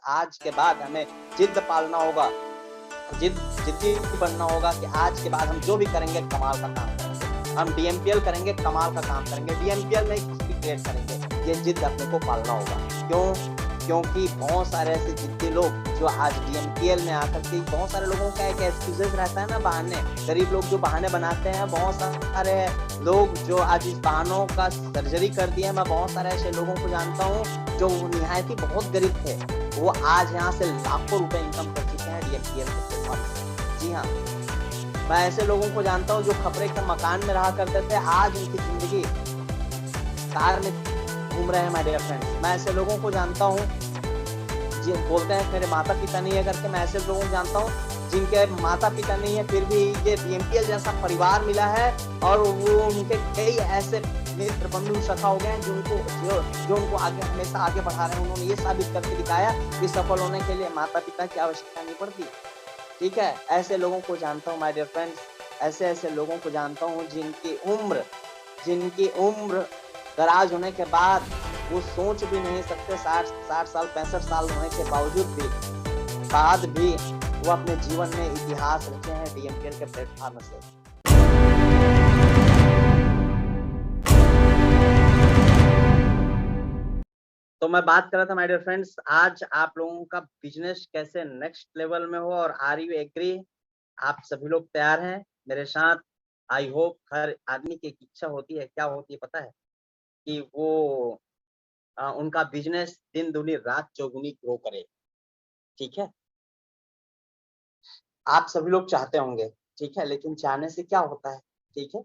आज के बाद हमें जिद पालना होगा, जिद्दी बनना होगा कि आज के बाद हम जो भी करेंगे कमाल का काम करेंगे। हम डीएमपीएल करेंगे, कमाल का काम करेंगे, डीएमपीएल में हिस्ट्री क्रिएट करेंगे। ये जिद अपने को पालना होगा। क्यों? क्योंकि बहुत सारे ऐसे जिद्दी लोग जो आज डीएमपीएल में आकर के, बहुत सारे लोगों का एक एक्सक्यूजेस रहता है ना, बहाने। गरीब लोग जो बहाने बनाते हैं, बहुत सारे लोग जो आज इस बहानों का सर्जरी कर दिए हैं। मैं बहुत सारे ऐसे लोगों को जानता हूँ जो निहायत ही बहुत गरीब थे, वो आज यहाँ से लाखों रुपए इनकम कर चुके हैं डीएमपीएल के प्लेटफॉर्म। जी हाँ, मैं ऐसे लोगों को जानता हूँ जो खपरे के मकान में रहा करते थे, आज उनकी जिंदगी कार में घूम रहे हैं माय डियर फ्रेंड्स। मैं ऐसे लोगों को जानता हूँ जो बोलते हैं मेरे माता पिता नहीं है करके। मैं ऐसे लोगों को जानता हूँ जिनके माता पिता नहीं है, फिर भी ये डीएमपीएल जैसा परिवार मिला है, और वो उनके कई ऐसे मित्र बंधु सखा हो गए हैं जो उनको आगे हमेशा आगे बढ़ा रहे हैं। उन्होंने ये साबित करके दिखाया कि सफल होने के लिए माता पिता की आवश्यकता नहीं पड़ती। ठीक है, ऐसे लोगों को जानता हूँ माय डियर फ्रेंड्स। ऐसे लोगों को जानता हूँ जिनकी उम्र दराज होने के बाद वो सोच भी नहीं सकते, 60 साल 65 साल होने के बाद भी वो अपने जीवन में इतिहास रचे हैं डीएमपीएल के प्लेटफॉर्म से। तो मैं बात कर रहा था माय डियर फ्रेंड्स, आज आप लोगों का बिजनेस कैसे नेक्स्ट लेवल में हो, और आर यू एग्री? आप सभी लोग तैयार हैं मेरे साथ? आई होप हर आदमी की एक इच्छा होती है, क्या होती है पता है? कि वो उनका बिजनेस दिन दुनी रात चौगुनी ग्रो करे। ठीक है, आप सभी लोग चाहते होंगे, ठीक है, लेकिन चाहने से क्या होता है? ठीक है,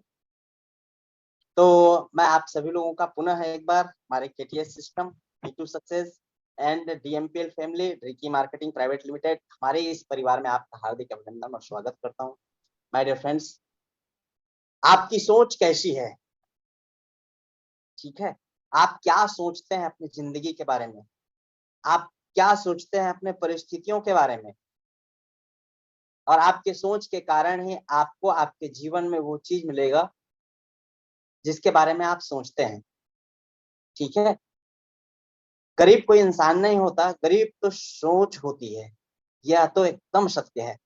तो मैं आप सभी लोगों का पुनः एक बार हमारे KTS system, B2 success and DMPL family, Ricky marketing private limited, हमारे इस परिवार में आपका हार्दिक अभिनंदन और स्वागत करता हूँ। माय डियर फ्रेंड्स, आपकी सोच कैसी है? ठीक है, आप क्या सोचते हैं अपनी जिंदगी के बारे में? आप क्या सोचते हैं अपने परिस्थितियों के बारे में? और आपके सोच के कारण ही आपको आपके जीवन में वो चीज मिलेगा जिसके बारे में आप सोचते हैं। ठीक है, गरीब कोई इंसान नहीं होता, गरीब तो सोच होती है। यह तो एकदम सत्य है।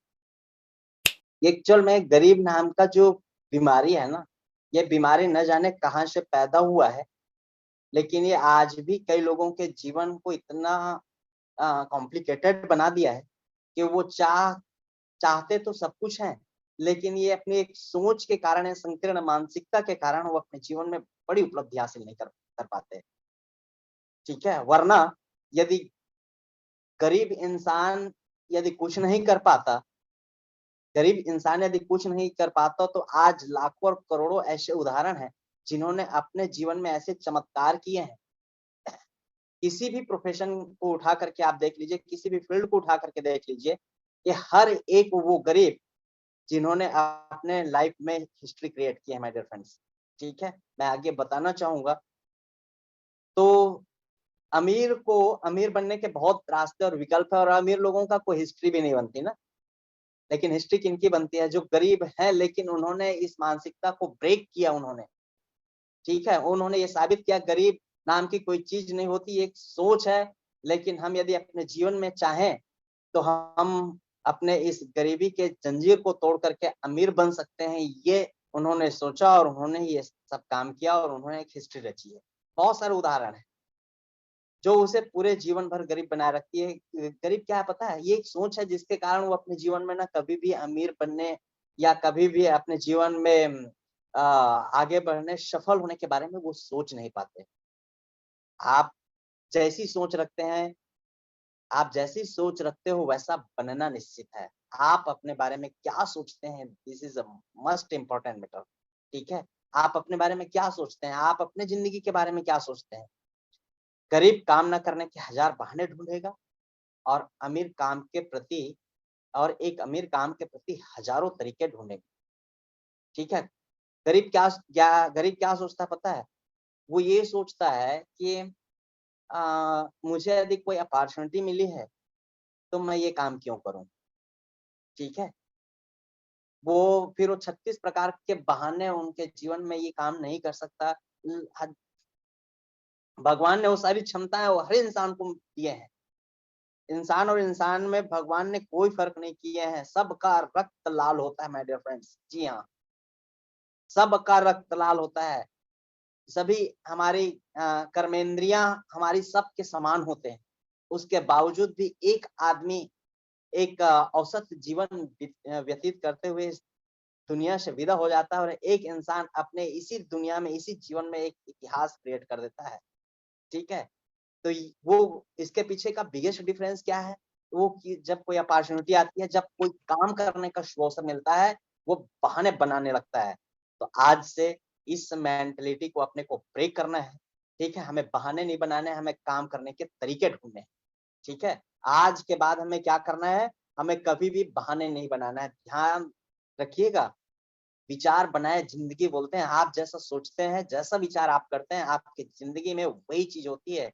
एक्चुअल में गरीब नाम का जो बीमारी है ना, ये बीमारी न जाने कहां से पैदा हुआ है, लेकिन ये आज भी कई लोगों के जीवन को इतना कॉम्प्लिकेटेड बना दिया है कि वो चाहते तो सब कुछ है, लेकिन ये अपनी एक सोच के कारण है, संकीर्ण मानसिकता के कारण वो अपने जीवन में बड़ी उपलब्धि हासिल नहीं कर पाते। ठीक है, वरना यदि गरीब इंसान यदि कुछ नहीं कर पाता, गरीब इंसान यदि कुछ नहीं कर पाता, तो आज लाखों और करोड़ों ऐसे उदाहरण हैं जिन्होंने अपने जीवन में ऐसे चमत्कार किए हैं। किसी भी प्रोफेशन को उठा करके आप देख लीजिए, किसी भी फील्ड को उठा करके देख लीजिए, कि हर एक वो गरीब जिन्होंने अपने लाइफ में हिस्ट्री क्रिएट की है माय डियर फ्रेंड्स। ठीक है, मैं आगे बताना चाहूंगा। तो अमीर को अमीर बनने के बहुत रास्ते और विकल्प है, और अमीर लोगों का कोई हिस्ट्री भी नहीं बनती ना, लेकिन हिस्ट्री किनकी बनती है? जो गरीब है लेकिन उन्होंने इस मानसिकता को ब्रेक किया। उन्होंने, ठीक है, उन्होंने ये साबित किया गरीब नाम की कोई चीज नहीं होती, एक सोच है। लेकिन हम यदि अपने जीवन में चाहें तो हम अपने इस गरीबी के जंजीर को तोड़ करके अमीर बन सकते हैं। ये उन्होंने सोचा और उन्होंने ये सब काम किया, और उन्होंने एक हिस्ट्री रची है। बहुत सारे उदाहरण है जो उसे पूरे जीवन भर गरीब बनाए रखती है। गरीब क्या है पता है? ये एक सोच है जिसके कारण वो अपने जीवन में ना कभी भी अमीर बनने या कभी भी अपने जीवन में आगे बढ़ने, सफल होने के बारे में वो सोच नहीं पाते। आप जैसी सोच रखते हैं, आप जैसी सोच रखते हो वैसा बनना निश्चित है। आप अपने बारे में क्या सोचते हैं, this is a must important matter. ठीक है, आप अपने बारे में क्या सोचते हैं? आप अपने जिंदगी के बारे में क्या सोचते हैं? गरीब काम न करने के हजार बहाने ढूंढेगा, और अमीर काम के प्रति और एक अमीर काम के प्रति हजारों तरीके ढूंढेगा। ठीक है, गरीब क्या सोचता है पता है? वो ये सोचता है कि मुझे यदि कोई अपॉर्चुनिटी मिली है तो मैं ये काम क्यों करूं? ठीक है, वो 36 प्रकार के बहाने उनके जीवन में ये काम नहीं कर सकता। भगवान ने वो सारी क्षमताएं वो हर इंसान को दिए हैं, इंसान और इंसान में भगवान ने कोई फर्क नहीं किए हैं, सबका रक्त लाल होता है माय डियर फ्रेंड्स। जी हाँ, सबका रक्त लाल होता है। सभी हमारी कर्मेंद्रियां हमारी सबके समान होते हैं। उसके बावजूद भी एक आदमी एक औसत जीवन व्यतीत करते हुए इस दुनिया से विदा हो जाता है और एक इंसान अपने इसी दुनिया में, इसी जीवन में एक इतिहास क्रिएट कर देता है। ठीक है? तो वो इसके पीछे का बिगेस्ट डिफरेंस क्या है? वो कि जब कोई अपॉर्च्युनिटी आती है, जब कोई काम करने का अवसर मिलता है, वो बहाने बनाने लगता है। तो आज से इस मेंटालिटी को अपने को ब्रेक करना है। ठीक है? हमें बहाने नहीं बनाने हैं, हमें काम करने के तरीके ढूँढने हैं। ठीक है? आज के बाद हमें क्या करना है? हमें कभी भी बहाने नहीं बनाना है। ध्यान रखिएगा, विचार बनाए ज़िंदगी बोलते हैं। आप जैसा सोचते हैं, जैसा विचार आप करते हैं, आपकी ज़िंदगी में वही चीज़ होती है।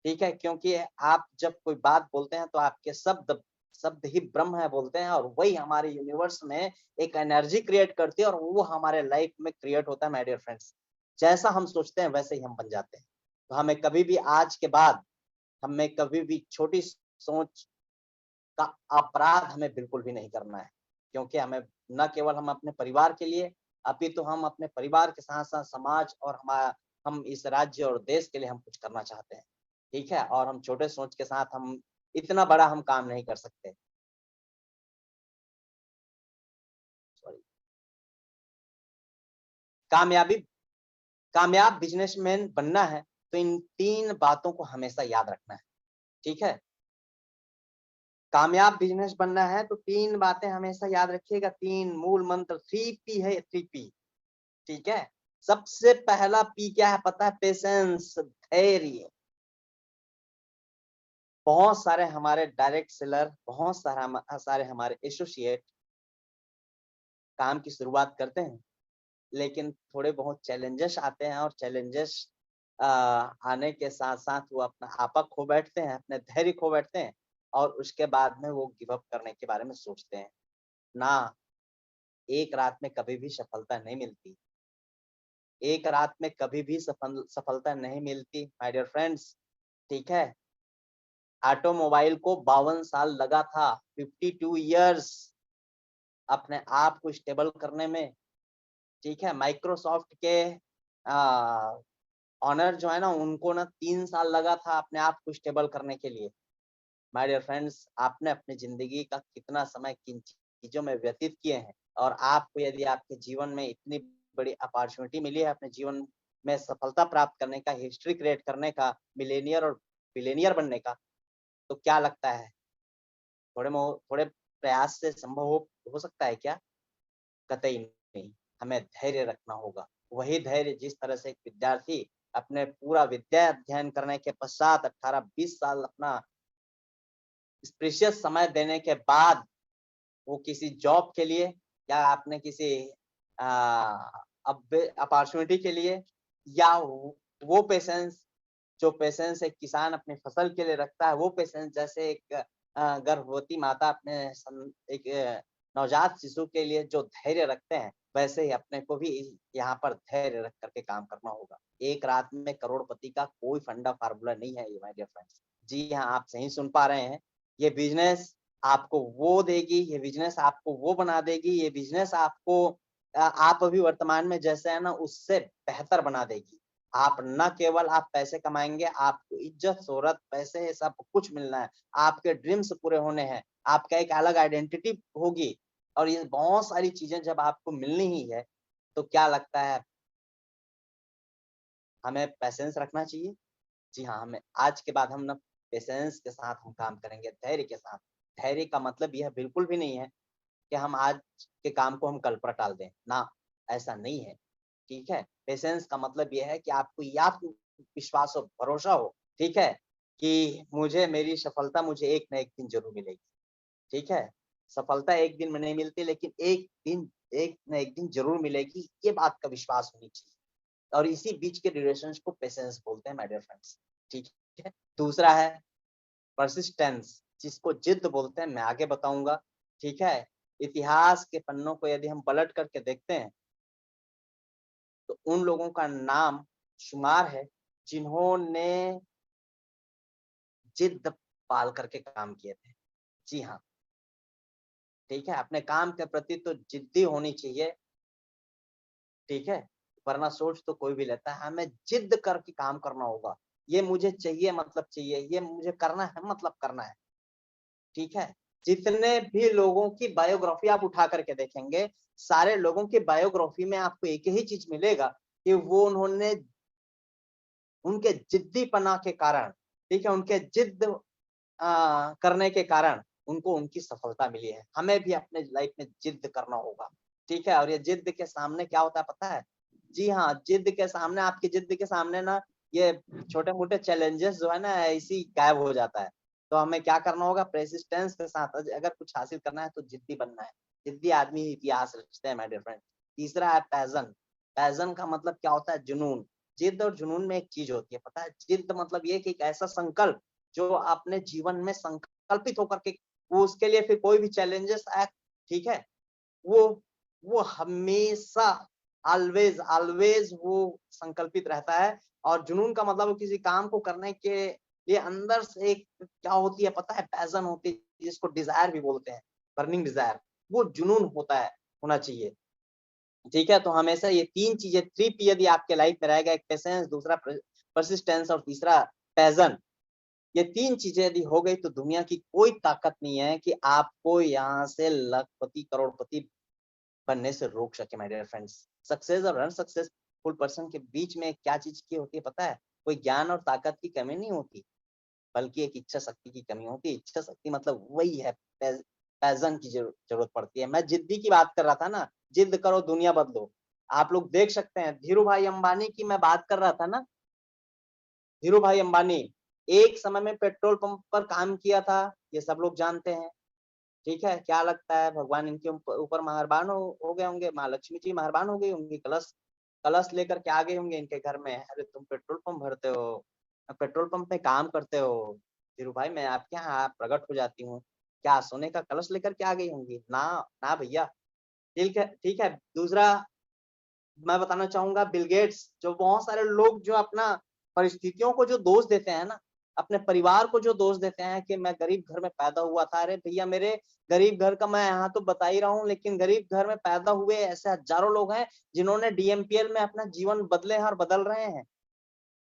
ठीक है? क्योंकि आप जब कोई बात बोलते हैं तो आपके शब्द शब्द ही ब्रह्म है बोलते हैं और वही हमारे यूनिवर्स में एक एनर्जी क्रिएट करती है और वो हमारे लाइफ में क्रिएट होता है माय डियर फ्रेंड्स। जैसा हम सोचते हैं वैसे ही हम बन जाते हैं। तो हमें कभी भी आज के बाद हमें कभी भी छोटी सोच का अपराध हमें बिल्कुल भी नहीं करना है। क्योंकि हमें न केवल हम अपने परिवार के लिए, अपितु हम अपने परिवार के साथ-साथ समाज और हम इस राज्य और देश के लिए हम कुछ करना चाहते हैं। ठीक है? और हम छोटे सोच के साथ हम इतना बड़ा हम काम नहीं कर सकते। सॉरी। कामयाबी कामयाब बिज़नेसमैन बनना है, तो इन 3 बातों को हमेशा याद रखना है। ठीक है? कामयाब बिज़नेस बनना है तो 3 बातें हमेशा याद रखिएगा, 3 मूल मंत्र 3 पी है, 3 पी। ठीक है? सबसे पहला पी क्या है पता है? पेशेंस, धैर्य। बहुत सारे हमारे डायरेक्ट सेलर, बहुत सारे हमारे एसोसिएट काम की शुरुआत करते हैं, लेकिन थोड़े बहुत चैलेंजेस आते हैं और चैलेंजेस आने के साथ-साथ वो अपना आपा खो बैठते हैं, अपने धैर्य खो बैठते हैं और उसके बाद में वो गिव अप करने के बारे में सोचते हैं। ना, एक रात में कभी भी सफलता नहीं मिलती। एक रात में कभी भी सफलता नहीं मिलती माय डियर फ्रेंड्स। ठीक है? ऑटोमोबाइल को 52 साल लगा था, 52 इयर्स अपने आप को स्टेबल करने में। ठीक है? माइक्रोसॉफ्ट के अ, ओनर जो है ना उनको ना 3 साल लगा था अपने आप को स्टेबल करने के लिए। माय डियर फ्रेंड्स, आपने अपनी ज़िंदगी का कितना समय किन चीज़ों में व्यतीत किए हैं और आपको यदि आपके जीवन में इतनी बड़ी अपॉर्च्युनिटी मिली है अपने जीवन में सफलता प्राप्त करने का, हिस्ट्री क्रिएट करने का, मिलेनियर और बिलियनियर बनने का, तो क्या लगता है थोड़े प्रयास से संभव हो सकता है क्या? कतई नहीं। हमें धैर्य रखना होगा। वही धैर्य जिस तरह से एक विद्यार्थी अपने पूरा विद्या अध्ययन करने के पश्चात 18-20 साल अपना इस प्रीशियस समय देने के बाद वो किसी जॉब के लिए या आपने किसी अ, अब अपॉर्च्युनिटी के लिए या वो पेशेंस जो पेशेंस एक किसान अपनी फसल के लिए रखता है, वो पेशेंस जैसे एक गर्भवती माता अपने एक नवजात शिशु के लिए जो धैर्य रखते हैं, वैसे ही अपने को भी यहाँ पर धैर्य रख कर के काम करना होगा। एक रात में करोड़पति का कोई फंडा फार्मूला नहीं है ये माय डियर फ्रेंड्स। जी हाँ, आप सही सुन पा रहे हैं। ये बिज़नेस आपको वो देगी, ये बिज़नेस आपको वो बना देगी, ये बिज़नेस आपको आप अभी वर्तमान में जैसे हैं ना उससे बेहतर बना देगी। आप न केवल आप पैसे कमाएँगे, आपको इज़्ज़त, शोहरत, पैसे सब कुछ मिलना है। आपके ड्रीम्स पूरे होने हैं, आपका एक अलग आइडेंटिटी होगी और ये बहुत सारी चीज़ें जब आपको मिलनी ही है, तो क्या लगता है हमें पेशेंस रखना चाहिए? जी हाँ, हमें आज के बाद हम ना पेशेंस के साथ हम काम करेंगे, धैर्य के साथ। धैर्य का मतलब यह बिल्कुल भी नहीं है कि हम आज के काम को हम कल पर टाल दें, ना, ऐसा नहीं है। ठीक है? पेशेंस का मतलब ये है कि आपको ये आत्मविश्वास और भरोसा हो, ठीक है? कि मुझे मेरी सफलता मुझे एक ना एक दिन ज़रूर मिलेगी, ठीक है? सफलता एक दिन में नहीं मिलती लेकिन एक ना एक दिन ज़रूर मिलेगी, ये बात का विश्वास होनी चाहिए। और इसी बीच के ड्यूरेशंस को पेशेंस बोलते हैं माय डियर फ्रेंड्स, ठीक है? दूसरा है पर्सिस्टेंस जिसको जिद्द बोलते हैं, मैं आगे बताऊँगा, ठीक है? इतिहास के पन्नों को यदि हम पलट करके देखते हैं तो उन लोगों का नाम शुमार है जिन्होंने जिद्द पाल करके काम किए थे। जी हाँ, ठीक है? अपने काम के प्रति तो जिद्दी होनी चाहिए, ठीक है? वरना सोच तो कोई भी लेता है, हमें जिद करके काम करना होगा। ये मुझे चाहिए मतलब चाहिए, ये मुझे करना है मतलब करना है, ठीक है? जितने भी लोगों की बायोग्राफी आप उठा करके देखेंगे, सारे लोगों की बायोग्राफी में आपको एक ही चीज़ मिलेगा कि वो उन्होंने उनके जिद्दीपना के कारण, ठीक है? उनके जिद करने के कारण उनको उनकी सफलता मिली है। हमें भी अपने लाइफ में जिद करना होगा, ठीक है? और ये जिद के सामने क्या होता है पता है? जी हाँ, जिद के सामने आपकी जिद के सामने ना ये छोटे-मोटे चैलेंजेस जो है ना ऐसे ही गायब हो जाता है। तो हमें क्या करना होगा परसिस्टेंस के साथ अगर कुछ हासिल करना है तो जिद्दी बनना है। जिद्दी आदमी ही इतिहास रचते हैं माय डियर फ्रेंड। तीसरा है पैशन। पैशन का मतलब क्या होता है? जुनून। जिद और जुनून में एक चीज़ होती है पता है? जिद मतलब ये कि एक ऐसा संकल्प जो अपने जीवन में संकल्पित होकर के वो उसके लिए फिर कोई भी चैलेंजेस आए, ठीक है? वो वो हमेशा ऑलवेज़ ऑलवेज़ वो संकल्पित रहता है और जुनून का मतलब वो किसी काम को करने के लिए अंदर से एक क्या होती है पता है? पैशन होती है जिसको डिज़ायर भी बोलते हैं, बर्निंग डिज़ायर वो जुनून होता है, होना चाहिए। ठीक है? तो हमेशा ये 3 चीज़ें 3 P यदि आपके लाइफ में रहेगा, एक पेशेंस, दूसरा परसिस्टेंस और तीसरा पैशन ये 3 चीज़ें यदि हो गई तो दुनिया की कोई ताकत नहीं है कि आपको यहाँ से लखपति, करोड़पति बनने से रोक सके माय डियर फ्रेंड्स। सक्सेस और अनसक्सेसफुल पर्सन के बीच में क्या चीज़ की होती है पता है? कोई ज्ञान और ताकत की कमी नहीं होती, बल्कि एक इच्छा शक्ति की कमी होती है। इच्छा शक्ति मतलब वही है पैशन की ज़रूरत पड़ती है। मैं जिद्दी की बात कर रहा था ना, जिद करो दुनिया बदलो। आप लोग देख सकते हैं धीरू भाई अंबानी की मैं बात कर रहा था ना, धीरू भाई अंबानी एक समय में पेट्रोल पंप पर काम किया था, ये सब लोग जानते हैं, ठीक है? क्या लगता है भगवान इनके ऊपर मेहरबान हो गए होंगे, माँ लक्ष्मी जी मेहरबान हो गई होंगी, कलश कलश लेकर के आ गए होंगे इनके घर में, अरे तुम पेट्रोल पंप भरते हो, पेट्रोल पंप में काम करते हो, धीरू भाई मैं आपके यहाँ प्रकट हो जाती हूँ। क्या सोने का कलश लेकर के आ गई होंगी? ना, ना भैया, ठीक है, ठीक है। दूसरा मैं बताना चाहूँगा बिल गेट्स जो बहुत सारे लोग जो अपना परिस्थितियों को जो दोष देते हैं ना, अपने परिवार को जो दोष देते हैं कि मैं गरीब घर में पैदा हुआ था। अरे भैया मेरे गरीब घर का मैं यहाँ तो बता ही रहा हूँ, लेकिन गरीब घर में पैदा हुए ऐसे हज़ारों लोग हैं, जिन्होंने डीएमपीएल में अपना जीवन बदले हैं और बदल रहे हैं।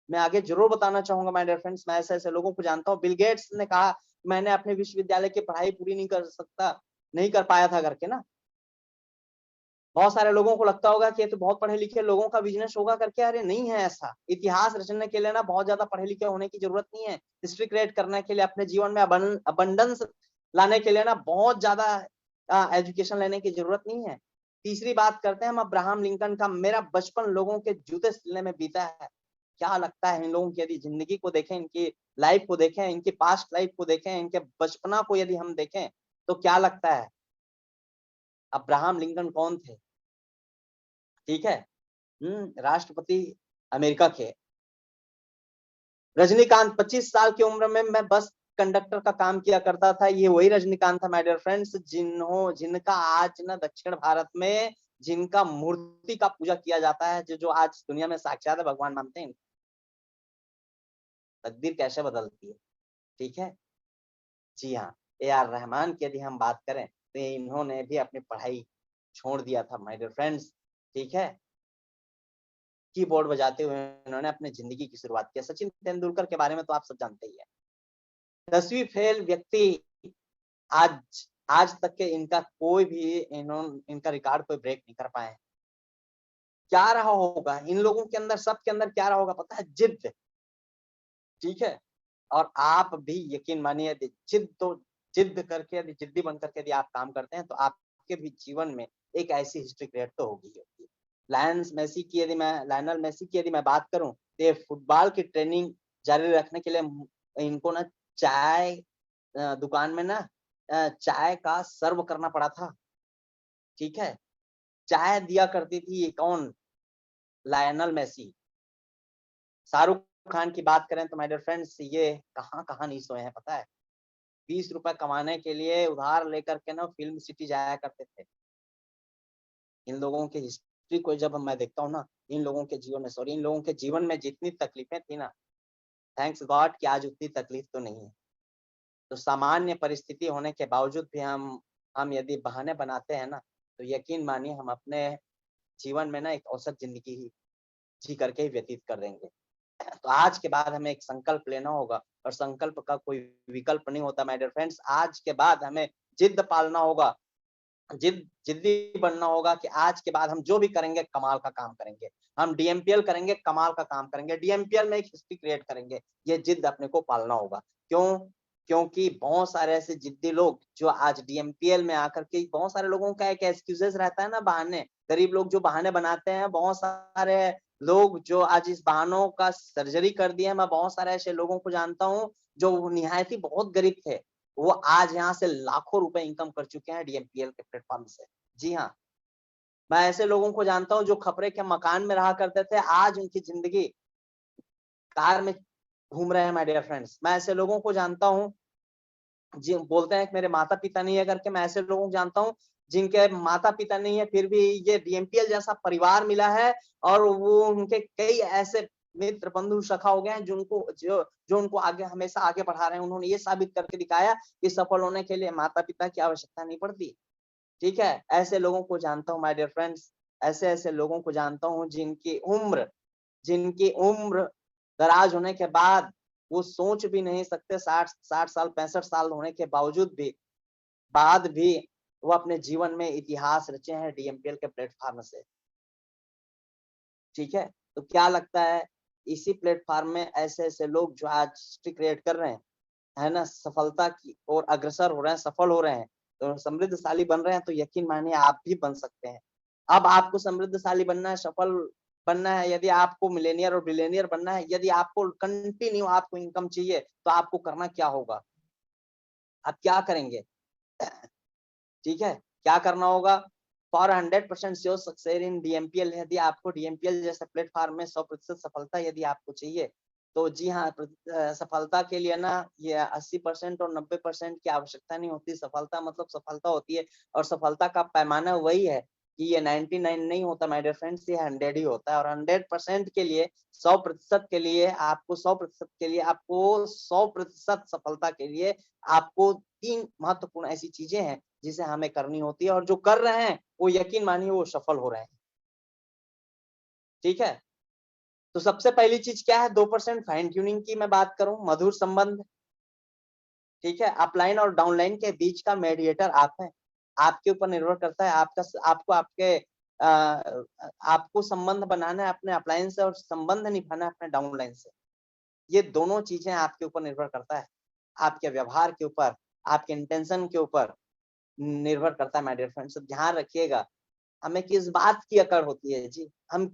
मैं आगे ज़रूर बताना चाहूँगा माय डियर फ्रेंड्स, मैं ऐसे-ऐसे लोगों को जानता हूँ। बिल गेट्स ने कहा, मैंने अपने विश्वविद्यालय की पढ़ाई पूरी नहीं कर पाया था करके ना। बहुत सारे लोगों को लगता होगा कि ये तो बहुत पढ़े-लिखे लोगों का बिज़नेस होगा करके, अरे नहीं है ऐसा। इतिहास रचने के लिए ना बहुत ज़्यादा पढ़े-लिखे होने की ज़रूरत नहीं है। हिस्ट्री क्रिएट करने के लिए अपने जीवन में अबंडेंस लाने के लिए ना बहुत ज़्यादा एजुकेशन लेने की ज़रूरत नहीं है। तीसरी बात करते हैं हम अब्राहम लिंकन का, मेरा बचपन लोगों के जूते सिलने में बीता है। क्या लगता है इन लोगों की यदि ज़िंदगी को देखें, इनकी लाइफ़ को देखें, इनकी पास्ट लाइफ़ को देखें, इनके बचपना को यदि हम देखें, तो क्या लगता है अब्राहम लिंकन कौन थे? ठीक है? राष्ट्रपति अमेरिका के। रजनीकांत 25 साल की उम्र में मैं बस कंडक्टर का काम किया करता था। ये वही रजनीकांत था माय डियर फ्रेंड्स जिनका आज ना दक्षिण भारत में जिनका मूर्ति का पूजा किया जाता है, जो आज दुनिया में साक्षात भगवान मानते हैं। तकदीर कैसे बदलती है, ठीक है? जी हाँ, ए आर रहमान की यदि हम बात करें, तो इन्होंने भी अपनी पढ़ाई छोड़ दिया था माय डियर फ्रेंड्स, ठीक है? कीबोर्ड बजाते हुए उन्होंने अपनी ज़िंदगी की शुरुआत की। सचिन तेंदुलकर के बारे में तो आप सब जानते ही हैं। 10वीं फेल व्यक्ति आज आज तक के इनका कोई भी इनका रिकॉर्ड कोई ब्रेक नहीं कर पाए हैं। क्या रहा होगा? इन लोगों के अंदर सबके अंदर क्या रहा होगा पता है? जिद्द, ठीक है? और आप भी यकीन मानिए यदि जिद्द करके यदि जिद्दी बन करके यदि आप काम करते हैं, तो आपके भी जीवन में एक ऐसी हिस्ट्री क्रिएट तो होगी ही होगी। लायनल मेसी की यदि मैं बात करूँ, तो ये फुटबॉल की ट्रेनिंग जारी रखने के लिए इनको ना चाय दुकान में ना चाय का सर्व करना पड़ा था, ठीक है? चाय दिया करती थी ये कौन? Lionel Messi. शाहरुख खान की बात करें तो माय डियर फ्रेंड्स ये कहाँ-कहाँ नहीं सोए हैं पता है? ₹20 कमाने के लिए उधार लेकर के ना फ़िल्म सिटी जाया करते थे। इन लोगों की हिस्ट्री को जब मैं देखता हूँ ना, इन लोगों के जीवन में जितनी तकलीफ़ें थी ना, थैंक्स गॉड कि आज उतनी तकलीफ़ तो नहीं है। तो सामान्य परिस्थिति होने के बावजूद भी हम यदि बहाने बनाते हैं ना, तो यकीन मानिए हम अपने जीवन में ना एक औसत ज़िंदगी ही जी करके ही व्यतीत कर देंगे। तो आज के बाद हमें एक संकल्प लेना होगा और संकल्प का कोई विकल्प नहीं होता माय डियर फ्रेंड्स। आज के बाद हमें जिद पालना होगा, जिद्दी बनना होगा कि आज के बाद हम जो भी करेंगे कमाल का काम करेंगे। हम डीएमपीएल करेंगे, कमाल का काम करेंगे। डीएमपीएल में एक हिस्ट्री क्रिएट करेंगे। ये जिद अपने को पालना होगा। क्यों? क्योंकि बहुत सारे ऐसे जिद्दी लोग जो आज डीएमपीएल में आकर के बहुत सारे लोगों का एक एक्सक्यूज़ेज़ रहता है ना बहाने। गरीब लोग जो बहाने बनाते हैं, बहुत सारे लोग जो आज इस बहानों का सर्जरी कर दिए हैं। मैं बहुत सारे ऐसे लोगों को जानता हूँ जो निहायत ही बहुत गरीब थे। वो आज यहाँ से लाखों रुपए इनकम कर चुके हैं डीएमपीएल के प्लेटफ़ॉर्म से। जी हाँ, मैं ऐसे लोगों को जानता हूँ जो खपरे के मकान में रहा करते थे, आज उनकी ज़िंदगी कार में घूम रहे हैं माय डियर फ्रेंड्स। मैं ऐसे लोगों को जानता हूँ जी बोलते हैं कि मेरे माता-पिता नहीं है करके, मैं ऐसे लोगों को जानता हूँ जिनके माता-पिता नहीं है फिर भी ये डीएमपीएल जैसा परिवार मिला है और वो उनके कई ऐसे मित्र बंधु सखा हो गए हैं जो उनको आगे हमेशा आगे बढ़ा रहे हैं। उन्होंने ये साबित करके दिखाया कि सफल होने के लिए माता-पिता की आवश्यकता नहीं पड़ती। ठीक है? ऐसे लोगों को जानता हूँ माय डियर फ्रेंड्स, ऐसे-ऐसे लोगों को जानता हूँ जिनकी उम्र दराज़ होने के बाद वो सोच भी नहीं सकते 60 साल, 65 साल होने के बाद भी वो अपने जीवन में इतिहास रचे हैं डीएमपीएल के प्लेटफ़ॉर्म से। ठीक है? तो क्या लगता है इसी प्लेटफ़ॉर्म में ऐसे-ऐसे लोग जो आज हिस्ट्री क्रिएट कर रहे हैं, है ना? सफलता की ओर अग्रसर हो रहे हैं, सफल हो रहे हैं, तो समृद्धशाली बन रहे हैं, तो यकीन मानिए आप भी बन सकते हैं। अब आपको समृद्धशाली बनना है, सफल बनना है, यदि आपको मिलियनियर और बिलियनियर बनना है, यदि आपको कंटिन्यू आपको इनकम चाहिए, तो आपको करना क्या होगा? आप क्या करेंगे? ठीक है? क्या करना होगा? For 100% sure success in DMPL यदि आपको डीएमपीएल जैसे प्लेटफ़ॉर्म में 100% सफलता यदि आपको चाहिए, तो जी हाँ, सफलता के लिए ना ये 80% और 90% की आवश्यकता नहीं होती। सफलता मतलब सफलता होती है और सफलता का पैमाना वही है कि ये 99 नहीं होता माय डियर फ्रेंड्स, ये 100 ही होता है और 100% के लिए 100% के लिए आपको 100% के लिए आपको 100% सफलता के लिए आपको 3 महत्वपूर्ण ऐसी चीज़ें हैं जिसे हमें करनी होती है और जो कर रहे हैं, वो यकीन मानिए वो सफल हो रहे हैं। ठीक है? तो सबसे पहली चीज़ क्या है 2% फाइन ट्यूनिंग की मैं बात करूँ, मधुर संबंध, ठीक है? अपलाइन और डाउनलाइन के बीच का मीडिएटर आप हैं। आपके ऊपर निर्भर करता है आपका स आपको आपके आपको संबंध बनाना है अपने अपलाइन से और संबंध निभाना है अपने डाउनलाइन से। ये दोनों चीज़ें आपके ऊपर निर्भर करता है। आपके व्यवहार के ऊपर, आपके इंटेंशन के ऊपर निर्भर करता है माय डियर फ्रेंड्स। तो ध्यान रखिएगा हमें किस बात की अकड़ होती है जी? हम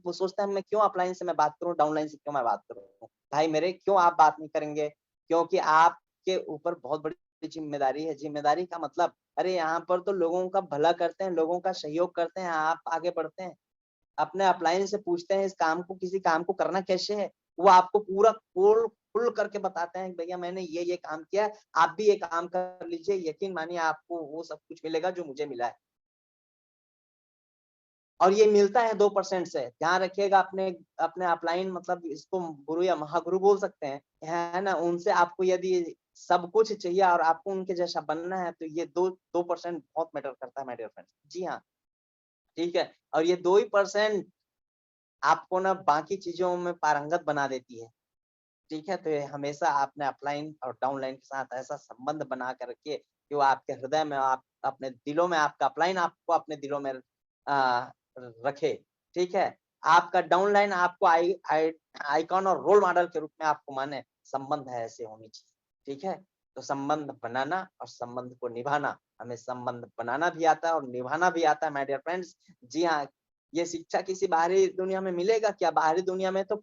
वो सोचते हैं मैं क्यों अपलाइन से मैं बात करूँ, डाउनलाइन से क्यों मैं बात करूँ? भाई मेरे क्यों आप बात नहीं करेंगे? क्योंकि आपके ऊपर बहुत बड़ी ज़िम्मेदारी है। ज़िम्मेदारी का मतलब अरे यहाँ पर तो लोगों का भला करते हैं, लोगों का सहयोग करते हैं, आप आगे बढ़ते हैं। अपने अपलाइन से पूछते हैं इस काम को किसी काम को करना कैसे है? वो आपको पूरा खोल करके बताते हैं भैया मैंने ये काम किया है, आप भी ये काम कर लीजिए, यकीन मानिए आपको वो सब कुछ मिलेगा जो मुझे मिला है। और ये मिलता है 2% से। ध्यान रखिएगा अपने अपने अपलाइन मतलब इसको गुरु या महागुरु बोल सकते हैं, है ना? उनसे आपको यदि सब कुछ चाहिए और आपको उनके जैसा बनना है तो ये 2% बहुत मैटर करता है माय डियर फ्रेंड्स। जी हाँ, ठीक है? और ये 2 ही परसेंट आपको ना बाकी चीज़ों में पारंगत बना देती है। ठीक है? तो ये हमेशा आपने अपलाइन और डाउनलाइन के साथ ऐसा संबंध बना के रखिए कि वो आपके हृदय में आप अपने दिलों में आपका अपलाइन आपको अपने दिलों में रखे। ठीक है? आपका डाउनलाइन आपको आइकॉन और रोल मॉडल के रूप में आपको माने, संबंध है ऐसे होनी चाहिए। ठीक है? तो संबंध बनाना और संबंध को निभाना, हमें संबंध बनाना भी आता है और निभाना भी आता है माय डियर फ्रेंड्स। जी हाँ, ये शिक्षा किसी बाहरी दुनिया में मिलेगा क्या? बाहरी दुनिया में तो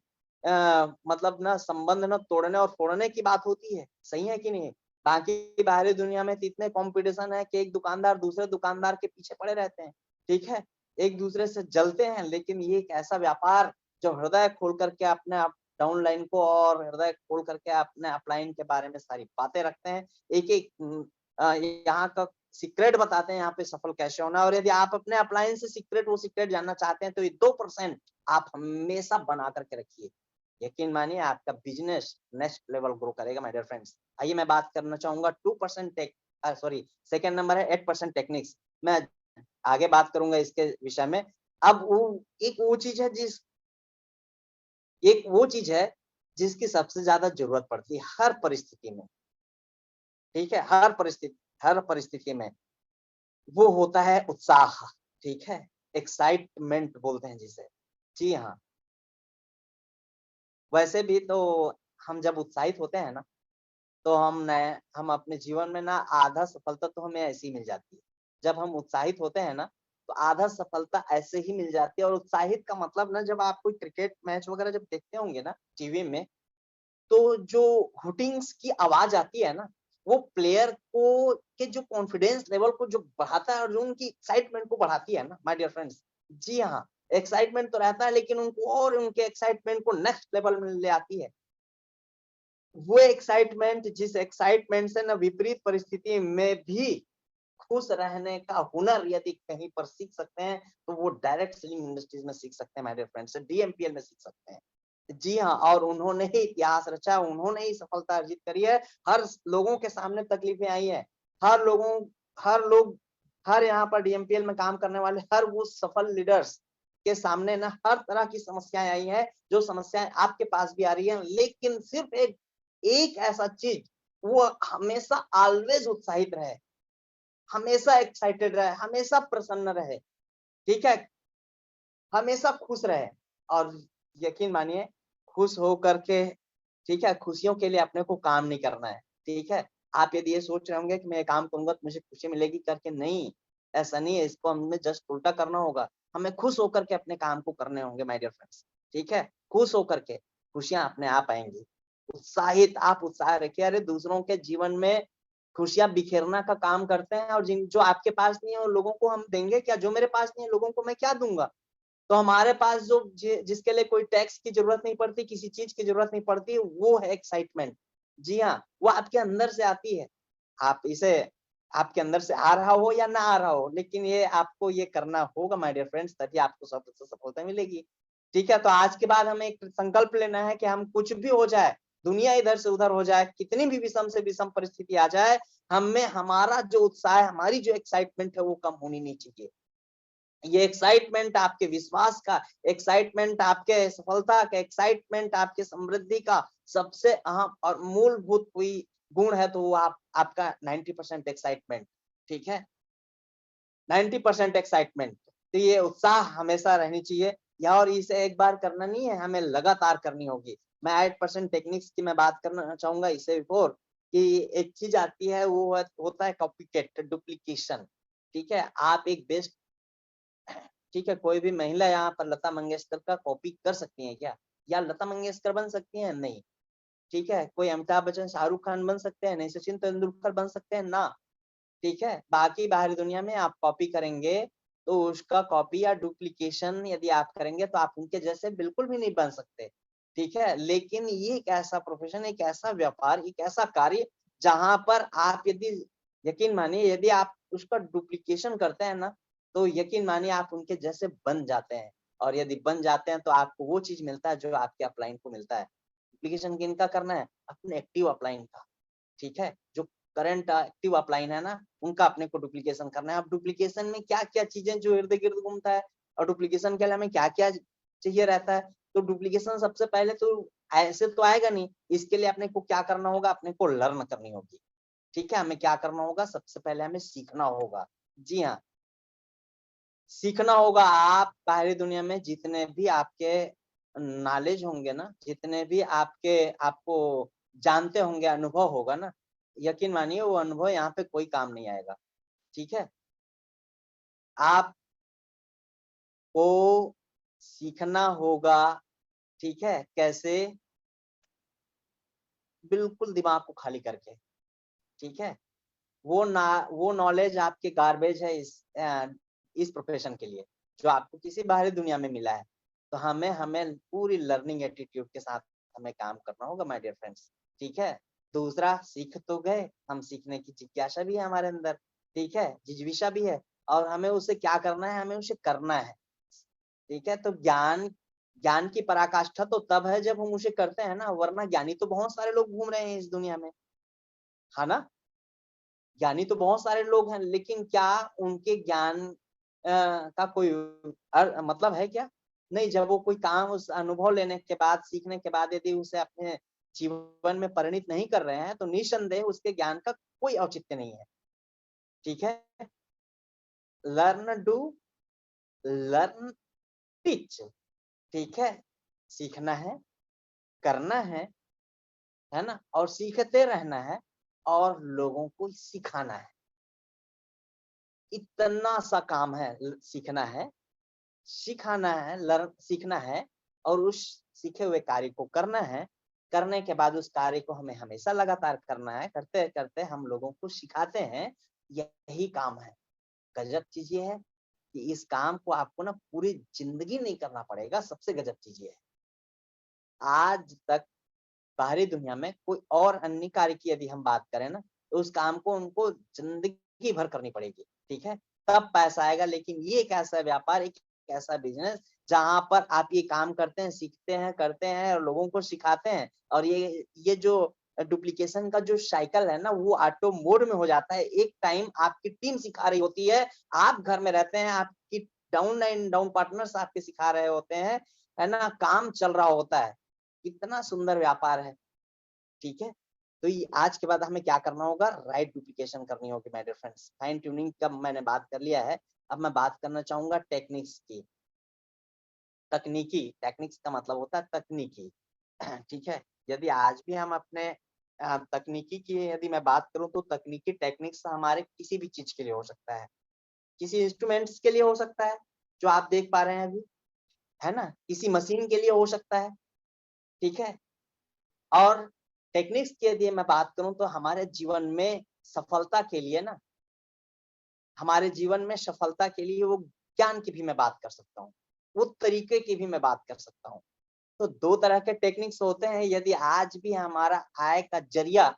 मतलब ना संबंध ना तोड़ने और फोड़ने की बात होती है, सही है कि नहीं? बाकी बाहरी दुनिया में तो इतने कॉम्पिटिशन है कि एक दुकानदार दूसरे दुकानदार के पीछे पड़े रहते हैं, ठीक है? एक-दूसरे से जलते हैं, लेकिन ये एक ऐसा व्यापार जो हृदय खोल कर के अपने आप डाउनलाइन को और हृदय खोल करके अपने अपलाइन के बारे में सारी बातें रखते हैं। एक-एक यहाँ का सीक्रेट बताते हैं यहाँ पे सफल कैसे होना है और यदि आप अपने अपलाइन से सीक्रेट वो सीक्रेट जानना चाहते हैं तो ये 2% आप हमेशा बना कर के रखिए। यकीन मानिए आपका बिजनेस नेक्स्ट लेवल ग्रो करेगा माय डियर फ्रेंड्स। आइए मैं बात करना चाहूंगा 2% टेक, सॉरी सेकंड नंबर है 8% टेक्निक्स। मैं आगे बात करूंगा इसके विषय में। अब वो एक वो चीज है जिसकी सबसे ज्यादा जरूरत पड़ती है हर परिस्थिति में, ठीक है, हर परिस्थिति में वो होता है उत्साह, ठीक है, एक्साइटमेंट बोलते हैं जिसे। जी हाँ, वैसे भी तो हम जब उत्साहित होते हैं ना, तो हम अपने जीवन में ना आधा सफलता तो हमें ऐसे ही मिल जाती है। जब हम उत्साहित होते हैं ना, तो आधा सफलता ऐसे ही मिल जाती है। और उत्साहित का मतलब ना, जब आप कोई क्रिकेट मैच वगैरह जब देखते होंगे ना टीवी में, तो जो हुटिंग्स की आवाज आती है ना, वो प्लेयर को के जो कॉन्फिडेंस लेवल को जो बढ़ाता है और जो उनकी एक्साइटमेंट को बढ़ाती है ना माय डियर फ्रेंड्स। जी हाँ, एक्साइटमेंट तो रहता है, लेकिन उनको और उनके एक्साइटमेंट को नेक्स्ट लेवल में ले आती है। वो एक्साइटमेंट, जिस एक्साइटमेंट से ना विपरीत परिस्थिति में भी खुश रहने का हुनर यदि कहीं पर सीख सकते हैं, तो वो डायरेक्ट सेलिंग इंडस्ट्रीज में सीख सकते हैं माय डियर फ्रेंड्स, डीएमपीएल में सीख सकते हैं। जी हाँ, और उन्होंने ही इतिहास रचा, उन्होंने ही सफलता अर्जित करी है। हर लोगों के सामने तकलीफें आई हैं। हर लोगों हर लोग हर यहाँ पर डीएमपीएल में काम करने वाले हर वो सफल लीडर्स के सामने ना हर तरह की समस्याएं आई हैं, जो समस्याएं आपके पास भी आ रही हैं। लेकिन सिर्फ एक एक ऐसा चीज, वो हमेशा ऑलवेज उत्साहित रहे, हमेशा एक्साइटेड रहे, हमेशा प्रसन्न रहे, ठीक है, हमेशा खुश रहे। और यकीन मानिए, खुश होकर के, ठीक है, खुशियों के लिए अपने को काम नहीं करना है, ठीक है। आप यदि ये सोच रहे होंगे कि मैं ये काम करूंगा तो मुझे खुशी मिलेगी करके, नहीं, ऐसा नहीं है। इसको हमें जस्ट उल्टा करना होगा। हमें खुश होकर के अपने काम को करने होंगे माय डियर फ्रेंड्स, ठीक है। खुश होकर के खुशियां अपने आप आएंगी। उत्साहित, आप उत्साह रखिए। अरे दूसरों के जीवन में खुशियां बिखेरना का काम करते हैं, और जिन जो आपके पास नहीं है उन लोगों को हम देंगे क्या? जो मेरे पास नहीं है लोगों को मैं क्या दूंगा? तो हमारे पास जो जिसके लिए कोई टैक्स की जरूरत नहीं पड़ती, किसी चीज की जरूरत नहीं पड़ती, वो है एक्साइटमेंट। जी हाँ, वो आपके अंदर से आती है। आप इसे आपके अंदर से आ रहा हो या ना आ रहा हो, लेकिन ये आपको ये करना होगा माय डियर फ्रेंड्स, तभी आपको सफलता मिलेगी। ठीक है, तो आज के बाद हमें एक संकल्प लेना है कि हम कुछ भी हो जाए, दुनिया इधर से उधर हो जाए, कितनी भी विषम से विषम परिस्थिति आ जाए, हमें हमारा जो उत्साह है, हमारी जो एक्साइटमेंट है, वो कम होनी नहीं चाहिए। ये एक्साइटमेंट आपके विश्वास का, एक्साइटमेंट आपके सफलता का, एक्साइटमेंट आपके समृद्धि का सबसे अहम और मूलभूत कोई गुण है, तो वो आपका 90% एक्साइटमेंट, ठीक है, 90% एक्साइटमेंट। तो ये उत्साह हमेशा रहनी चाहिए, या और इसे एक बार करना नहीं है, हमें लगातार करनी होगी। मैं 8% टेक्निक्स की मैं बात करना चाहूंगा इससे बिफोर, कि एक चीज आती है, वो होता है कॉपी कैट, डुप्लीकेशन। ठीक है, आप एक बेस्ट, ठीक है, कोई भी महिला यहाँ पर लता मंगेशकर का कॉपी कर सकती है क्या? या लता मंगेशकर बन सकती है? नहीं। ठीक है, कोई अमिताभ बच्चन, शाहरुख खान बन सकते हैं? नहीं। सचिन तेंदुलकर बन सकते हैं? ना। ठीक है, बाकी बाहरी दुनिया में आप कॉपी करेंगे, तो उसका कॉपी या डुप्लीकेशन यदि आप करेंगे, तो आप उनके जैसे बिल्कुल भी नहीं बन सकते। ठीक है, लेकिन ये एक ऐसा प्रोफेशन, एक ऐसा व्यापार, एक ऐसा कार्य, जहां पर आप यदि, यकीन मानिए, यदि आप उसका डुप्लीकेशन करते हैं ना, तो यकीन मानिए आप उनके जैसे बन जाते हैं। और यदि बन जाते हैं, तो आपको वो चीज मिलता है जो आपके अपलाइन को मिलता है। डुप्लीकेशन किनका करना है? अपने एक्टिव अपलाइन का। ठीक है, जो करंट एक्टिव अपलाइन है ना, उनका अपने को डुप्लीकेशन करना है। अब डुप्लीकेशन में क्या क्या चीजें जो इर्द गिर्द घूमता है, और डुप्लीकेशन के लिए हमें क्या क्या चाहिए रहता है। तो डुप्लीकेशन सबसे पहले तो ऐसे तो आएगा नहीं, इसके लिए अपने को क्या करना होगा? अपने को लर्न करनी होगी। ठीक है, हमें क्या करना होगा? सबसे पहले हमें सीखना होगा। जी हाँ, सीखना होगा। आप बाहरी दुनिया में जितने भी आपके नॉलेज होंगे ना, जितने भी आपको जानते होंगे, अनुभव होगा ना, यकीन मानिए वो अनुभव यहाँ पे कोई काम नहीं आएगा। ठीक है, आपको सीखना होगा। ठीक है, कैसे? बिल्कुल दिमाग को खाली करके। ठीक है, वो नॉलेज आपके गार्बेज है इस प्रोफेशन के लिए, जो आपको किसी बाहरी दुनिया में मिला है। तो हमें हमें पूरी लर्निंग एटीट्यूड के साथ हमें काम करना होगा माय डियर फ्रेंड्स। ठीक है, दूसरा, सीख तो गए, हम सीखने की जिज्ञासा भी है हमारे अंदर, ठीक है, जिज्ञासा भी है, और हमें उसे क्या करना है? हमें उसे करना है। ठीक है, तो ज्ञान ज्ञान की पराकाष्ठा तो तब है जब हम उसे करते हैं ना, वरना ज्ञानी तो बहुत सारे लोग घूम रहे हैं इस दुनिया में, है ना? ज्ञानी तो बहुत सारे लोग हैं, लेकिन क्या उनके ज्ञान का कोई मतलब है क्या? नहीं, जब वो कोई काम उस अनुभव लेने के बाद, सीखने के बाद यदि उसे अपने जीवन में परिणित नहीं कर रहे हैं, तो निसंदेह उसके ज्ञान का कोई औचित्य नहीं है। ठीक है? Learn, do, learn, teach. ठीक है? सीखना है, करना है ना? और सीखते रहना है और लोगों को सिखाना है। इतना सा काम है, सीखना है, सिखाना है, लर्न सीखना है और उस सीखे हुए कार्य को करना है। करने के बाद उस कार्य को हमें हमेशा लगातार करना है। करते-करते हम लोगों को सिखाते हैं, यही काम है। गजब चीज़ ये है कि इस काम को आपको ना पूरी ज़िंदगी नहीं करना पड़ेगा, सबसे गजब चीज़ ये है। आज तक बाहरी दुनिया में कोई और अन्य कार्य की यदि हम बात करें ना, तो उस काम को उनको ज़िंदगी भर करनी पड़ेगी, ठीक है? तब पैसा आएगा, लेकिन ये एक ऐसा व्यापार, एक ऐसा बिज़नेस जहाँ पर आप ये काम करते हैं, सीखते हैं, करते हैं और लोगों को सिखाते हैं और ये जो डुप्लीकेशन का जो साइकिल है ना, वो ऑटो मोड में हो जाता है। एक टाइम आपकी टीम सिखा रही होती है, आप घर में रहते हैं, आपकी डाउन लाइन डाउन पार्टनर्स आपके सिखा रहे होते हैं, है ना? काम चल रहा होता है। कितना सुंदर व्यापार है। ठीक है? तो ये आज के बाद हमें क्या करना होगा? राइट डुप्लीकेशन करनी होगी my dear friends. Fine tuning का मैंने बात कर लिया है, अब मैं बात करना चाहूँगा टेक्निक्स की। तकनीकी, टेक्निक्स का मतलब होता है तकनीकी। ठीक है? यदि आज भी हम अपने तकनीकी की यदि मैं बात करूँ तो तकनीकी टेक्निक्स हमारे किसी भी चीज़ के लिए हो सकता है। किसी इंस्ट्रूमेंट्स के लिए हो सकता है, जो आप देख पा रहे हैं अभी, है ना? किसी मशीन के लिए हो सकता है, ठीक है? और टेक्निक्स की यदि मैं बात करूँ तो हमारे जीवन में सफलता के लिए ना, हमारे जीवन में सफलता के लिए वो ज्ञान की भी मैं बात कर सकता हूँ, वो तरीके की भी मैं बात कर सकता हूँ। तो 2 तरह के टेक्निक्स होते हैं, यदि आज भी हमारा आय का ज़रिया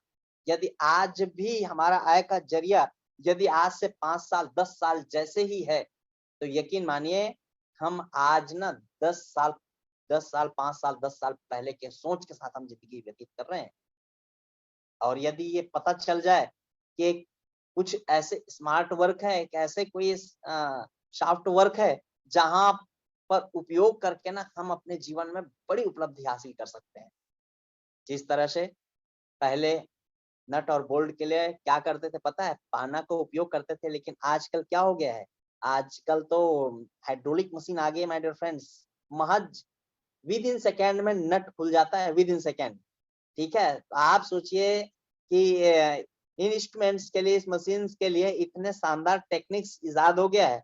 यदि आज भी हमारा आय का ज़रिया यदि आज से 5 साल, 10 साल जैसे ही है, तो यकीन मानिए हम आज ना 10 साल, 5 साल, 10 साल पहले के सोच के साथ हम ज़िंदगी व्यतीत कर रहे हैं। और यदि ये पता चल जाए कि कुछ ऐसे स्मार्ट वर्क है, एक ऐसे कोई सॉफ्ट वर्क है, जहाँ पर उपयोग करके ना हम अपने जीवन में बड़ी उपलब्धि हासिल कर सकते हैं। जिस तरह से पहले नट और बोल्ट के लिए क्या करते थे पता है? पाना का उपयोग करते थे, लेकिन आजकल क्या हो गया है? आजकल तो हाइड्रोलिक मशीन आ गई है माय डियर फ्रेंड्स। महज़ विद इन सेकंड में नट खुल जाता है, विद इन सेकंड। ठीक है? तो आप सोचिए कि इन इंस्ट्रूमेंट्स के लिए, इस मशीन्स के लिए इतने शानदार टेक्निक्स इज़ाद हो गया है,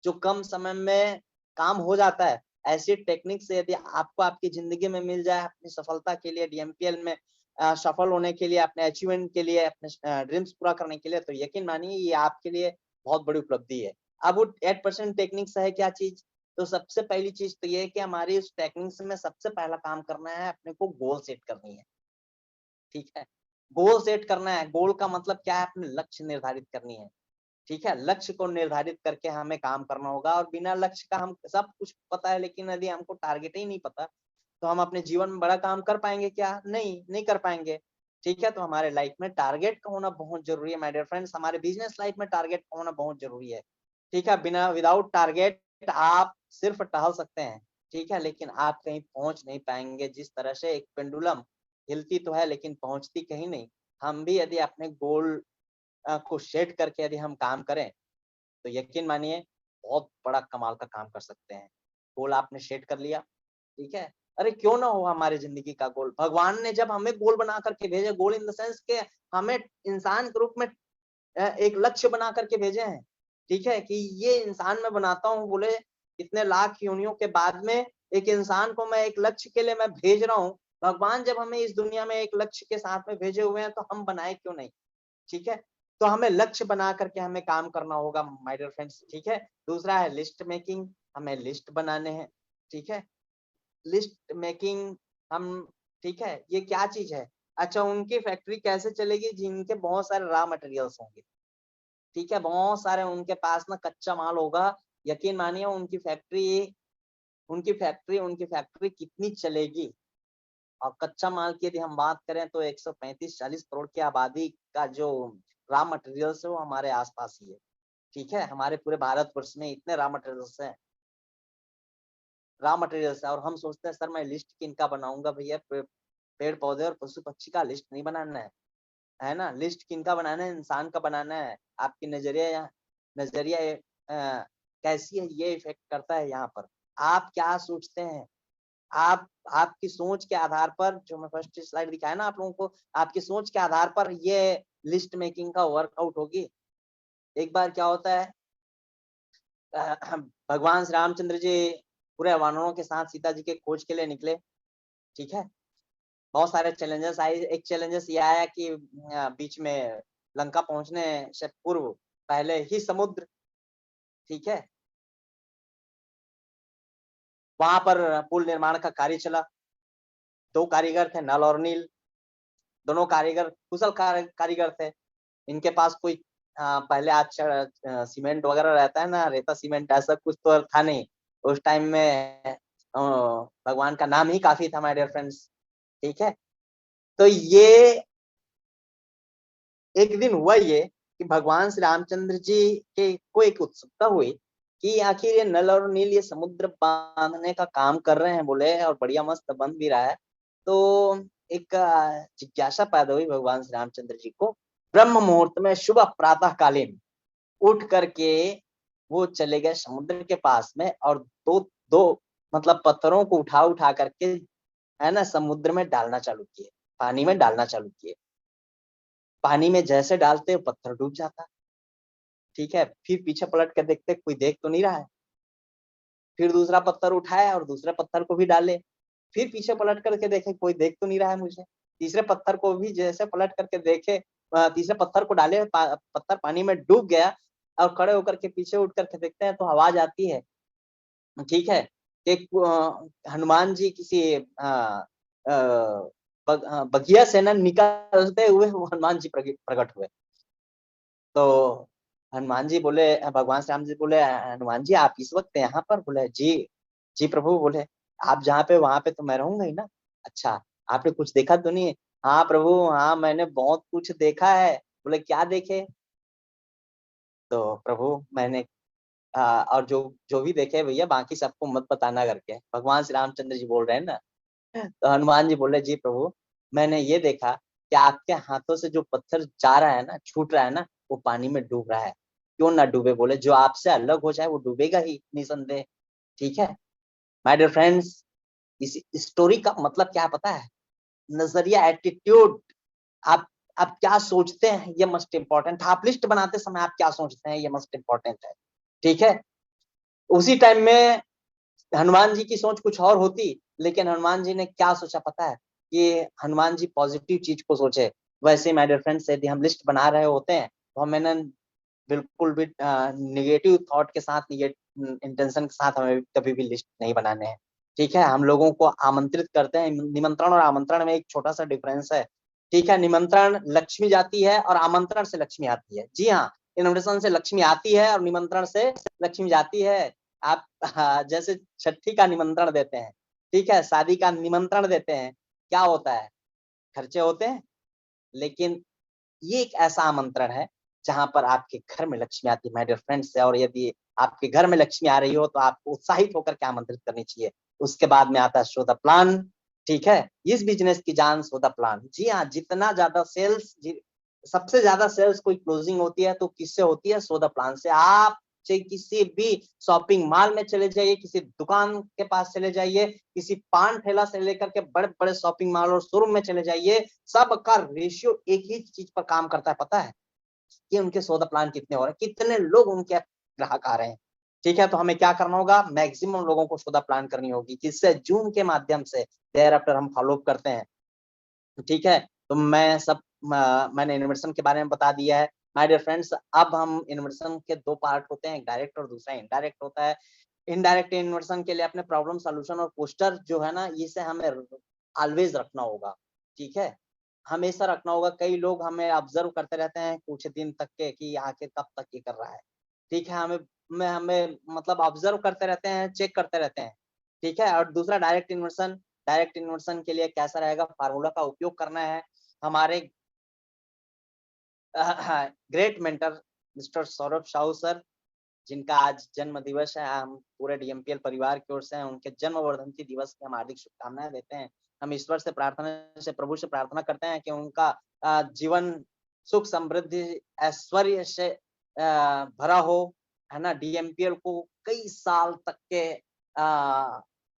जो कम समय में काम हो जाता है। ऐसी टेक्निक्स यदि आपको आपकी ज़िंदगी में मिल जाए अपनी सफलता के लिए, डीएमपीएल में सफल होने के लिए, अपने अचीवमेंट के लिए, अपने ड्रीम्स पूरा करने के लिए, तो यकीन मानिए ये आपके लिए बहुत बड़ी उपलब्धि है। अब वो 8% टेक्निक्स है क्या चीज़? तो सबसे पहली चीज़ तो ये है कि हमारी उस टेक्निक्स में सबसे पहला काम करना है, अपने को गोल सेट करनी है। ठीक है? गोल सेट करना है, गोल का मतलब क्या है? अपने लक्ष्य निर्धारित करनी है, ठीक है? लक्ष्य को निर्धारित करके हमें काम करना होगा और बिना लक्ष्य का हम सब कुछ पता है, लेकिन यदि हमको टारगेट ही नहीं पता, तो हम अपने जीवन में बड़ा काम कर पाएँगे क्या? नहीं, नहीं कर पाएँगे, ठीक है? तो हमारे लाइफ में टारगेट का होना बहुत ज़रूरी है माय डियर फ्रेंड्स, हमारे बिज़नेस लाइफ में टारगेट का होना बहुत ज़रूरी है, ठीक है? बिना विदाउट टारगेट आप सिर्फ टहल सकते हैं, ठीक है? लेकिन आप कहीं पहुँच नहीं पाएँगे, जिस तरह से एक पेंडुलम हिलती तो है लेकिन पहुँचती कहीं नहीं। हम भी यदि अपने गोल को सेट करके यदि हम काम करें, तो यकीन मानिए बहुत बड़ा कमाल का काम कर सकते हैं। गोल आपने सेट कर लिया, ठीक है? अरे क्यों ना हो हमारी ज़िंदगी का गोल? भगवान ने जब हमें गोल बना कर के भेजे, गोल इन द सेंस के हमें इंसान के रूप में एक लक्ष्य बना कर के भेजे हैं, ठीक है? कि ये इंसान मैं बनाता हूँ, बोले इतने लाख योनियों के बाद में एक इंसान को मैं एक लक्ष्य के लिए मैं भेज रहा हूँ। भगवान जब हमें इस दुनिया में एक लक्ष्य के साथ में भेजे हुए हैं, तो हम बनाए क्यों नहीं? ठीक है? तो हमें लक्ष्य बना करके हमें काम करना होगा माय डियर फ्रेंड्स, ठीक है? दूसरा है लिस्ट मेकिंग, हमें लिस्ट बनाने हैं, ठीक है? लिस्ट मेकिंग हम ठीक है, ये क्या चीज़ है? अच्छा उनकी फैक्ट्री कैसे चलेगी जिनके बहुत सारे रॉ मटेरियल्स होंगे, ठीक है? बहुत सारे उनके पास ना कच्चा माल होगा, यकीन मानिए उनकी फैक्ट्री उनकी फैक्ट्री कितनी चलेगी। और कच्चा माल की यदि हम बात करें तो 135-40 करोड़ की आबादी का जो रॉ मटेरियल्स है वो हमारे आसपास ही है। ठीक है, हमारे पूरे भारतवर्ष में इतने रॉ मटेरियल्स हैं, और हम सोचते हैं सर मैं लिस्ट किनका बनाऊंगा भैया, पेड़ पौधे और पशु पक्षी का लिस्ट नहीं बनाना है ना, लिस्ट किनका बनाना है, इंसान का बनाना है। आपकी नजरिया कैसी है ये इफेक्ट करता है यहाँ पर। आप क्या सोचते हैं, आप आपकी सोच के आधार पर, जो मैं फर्स्ट स्लाइड दिखाया ना आप लोगों को, आपकी सोच के आधार पर ये लिस्ट मेकिंग का वर्कआउट होगी। एक बार क्या होता है, भगवान श्री रामचंद्र जी पूरे वानरों के साथ सीता जी के खोज के लिए निकले। ठीक है, बहुत सारे चैलेंजेस आए। एक चैलेंजेस ये आया कि बीच में लंका पहुंचने से पूर्व पहले ही समुद्र, ठीक है, वहां पर पुल निर्माण का कार्य चला। 2 कारीगर थे, नल और नील, दोनों कारीगर कुशल कारीगर थे। इनके पास कोई पहले आज सीमेंट वगैरह रहता है ना, रेता सीमेंट ऐसा कुछ तो था नहीं उस टाइम में। भगवान का नाम ही काफी था माय डियर फ्रेंड्स। ठीक है, तो ये एक दिन हुआ ये कि भगवान श्री रामचंद्र जी के को एक उत्सुकता हुई कि आखिर ये नल और नील ये समुद्र बांधने का काम कर रहे हैं बोले, और बढ़िया मस्त बंध भी रहा है। तो एक जिज्ञासा पैदा हुई भगवान श्री रामचंद्र जी को। ब्रह्म मुहूर्त में शुभ प्रातः कालीन उठ करके वो चले गए समुद्र के पास में, और दो दो मतलब पत्थरों को उठा उठा करके, है ना, समुद्र में डालना चालू किए, पानी में डालना चालू किए। पानी में जैसे डालते पत्थर डूब जाता। ठीक है, फिर पीछे पलट कर देखते कोई देख तो नहीं रहा है। फिर दूसरा पत्थर उठाए और दूसरे पत्थर को भी डाले। फिर पीछे पलट करके देखे कोई देख तो नहीं रहा है मुझे। तीसरे पत्थर को भी जैसे पलट करके देखे, तीसरे पत्थर को डाले, पत्थर पानी में डूब गया। और खड़े होकर के पीछे उठ करके देखते हैं तो आवाज आती है, ठीक है, कि हनुमान जी किसी बगिया से ना निकलते हुए हनुमान जी प्रकट हुए। तो हनुमान जी बोले, भगवान श्री राम जी बोले, हनुमान जी आप इस वक्त यहाँ पर? बोले जी जी प्रभु। बोले आप जहाँ पे वहां पे तो मैं रहूंगा ही ना। अच्छा, आपने कुछ देखा तो नहीं है? हाँ प्रभु, हाँ मैंने बहुत कुछ देखा है। बोले क्या देखे? तो प्रभु मैंने और जो जो भी देखे भैया बाकी सबको मत बताना करके भगवान श्री रामचंद्र जी बोल रहे हैं ना। तो हनुमान जी बोले जी प्रभु, मैंने ये देखा कि आपके हाथों से जो पत्थर जा रहा है ना, छूट रहा है ना, वो पानी में डूब रहा है। क्यों ना डूबे? बोले जो आपसे अलग हो जाए वो डूबेगा ही निसंदेह। ठीक है माय डियर फ्रेंड्स, इस स्टोरी का मतलब क्या पता है? नजरिया, एटीट्यूड। आप आप क्या सोचते हैं ये मस्ट इम्पोर्टेंट है। आप लिस्ट बनाते समय आप क्या सोचते हैं ये मस्ट इम्पोर्टेंट है। ठीक है, उसी टाइम में हनुमान जी की सोच कुछ और होती, लेकिन हनुमान जी ने क्या सोचा पता है? कि हनुमान जी पॉजिटिव चीज को सोचे। वैसे माय डियर फ्रेंड्स, यदि हम लिस्ट बना रहे होते हैं तो हमें बिल्कुल भी निगेटिव थॉट के साथ, निगेटिव इंटेंशन के साथ हमें कभी भी लिस्ट नहीं बनाने हैं। ठीक है, हम लोगों को आमंत्रित करते हैं। निमंत्रण और आमंत्रण में एक छोटा सा डिफरेंस है। ठीक है, निमंत्रण लक्ष्मी जाती है और आमंत्रण से लक्ष्मी आती है। जी हाँ, इनविटेशन से लक्ष्मी आती है और निमंत्रण से लक्ष्मी जाती है। आप जैसे छठी का निमंत्रण देते हैं, ठीक है, शादी का निमंत्रण देते हैं, क्या होता है? खर्चे होते हैं। लेकिन ये एक ऐसा आमंत्रण है जहां पर आपके घर में लक्ष्मी आती है माय डियर फ्रेंड्स। और यदि आपके घर में लक्ष्मी आ रही हो तो आपको उत्साहित होकर के आमंत्रित करनी चाहिए। उसके बाद में आता है शो द प्लान। ठीक है, इस बिजनेस की जान शो द प्लान। जी हाँ, जितना ज्यादा सेल्स, सबसे ज्यादा सेल्स कोई क्लोजिंग होती है तो किससे होती है? शो द प्लान से। आप चाहे किसी भी शॉपिंग मॉल में चले जाइए, किसी दुकान के पास चले जाइए, किसी पान ठेला से लेकर के बड़े बड़े शॉपिंग मॉल और शोरूम में चले जाइए, सबका रेशियो एक ही चीज पर काम करता है, पता है? कि उनके सौदा प्लान कितने हो रहे हैं, कितने लोग उनके ग्राहक आ रहे हैं। ठीक है, तो हमें क्या करना होगा? मैक्सिमम लोगों को सौदा प्लान करनी होगी, जिससे जून के माध्यम से देयर आफ्टर हम फॉलो अप करते हैं। ठीक है, तो मैंने इन्वेस्टमेंट के बारे में बता दिया है माय डियर फ्रेंड्स। अब हम इन्वेस्टमेंट के 2 पार्ट होते हैं, डायरेक्ट और दूसरा इनडायरेक्ट होता है। इनडायरेक्ट इन्वेस्टमेंट के लिए अपने प्रॉब्लम सॉल्यूशन और पोस्टर जो है ना, इसे हमें ऑलवेज रखना होगा। ठीक है, हमेशा रखना होगा। कई लोग हमें ऑब्जर्व करते रहते हैं कुछ दिन तक के कि आखिर कब तक ये कर रहा है। ठीक है, हमें मतलब ऑब्जर्व करते रहते हैं, चेक करते रहते हैं। ठीक है। और दूसरा डायरेक्ट इन्वर्सन के लिए कैसा रहेगा, फार्मूला का उपयोग करना है। हमारे great mentor mister Saurabh Sahu sir, जिनका आज जन्म दिवस है, हम पूरे डीएमपीएल परिवार की ओर से उनके जन्म वर्धंती दिवस की हम हार्दिक शुभकामनाएं देते हैं। हम ईश्वर से प्रभु से प्रार्थना करते हैं कि उनका जीवन सुख समृद्धि ऐश्वर्य से भरा हो, है ना। डीएमपीएल को कई साल तक के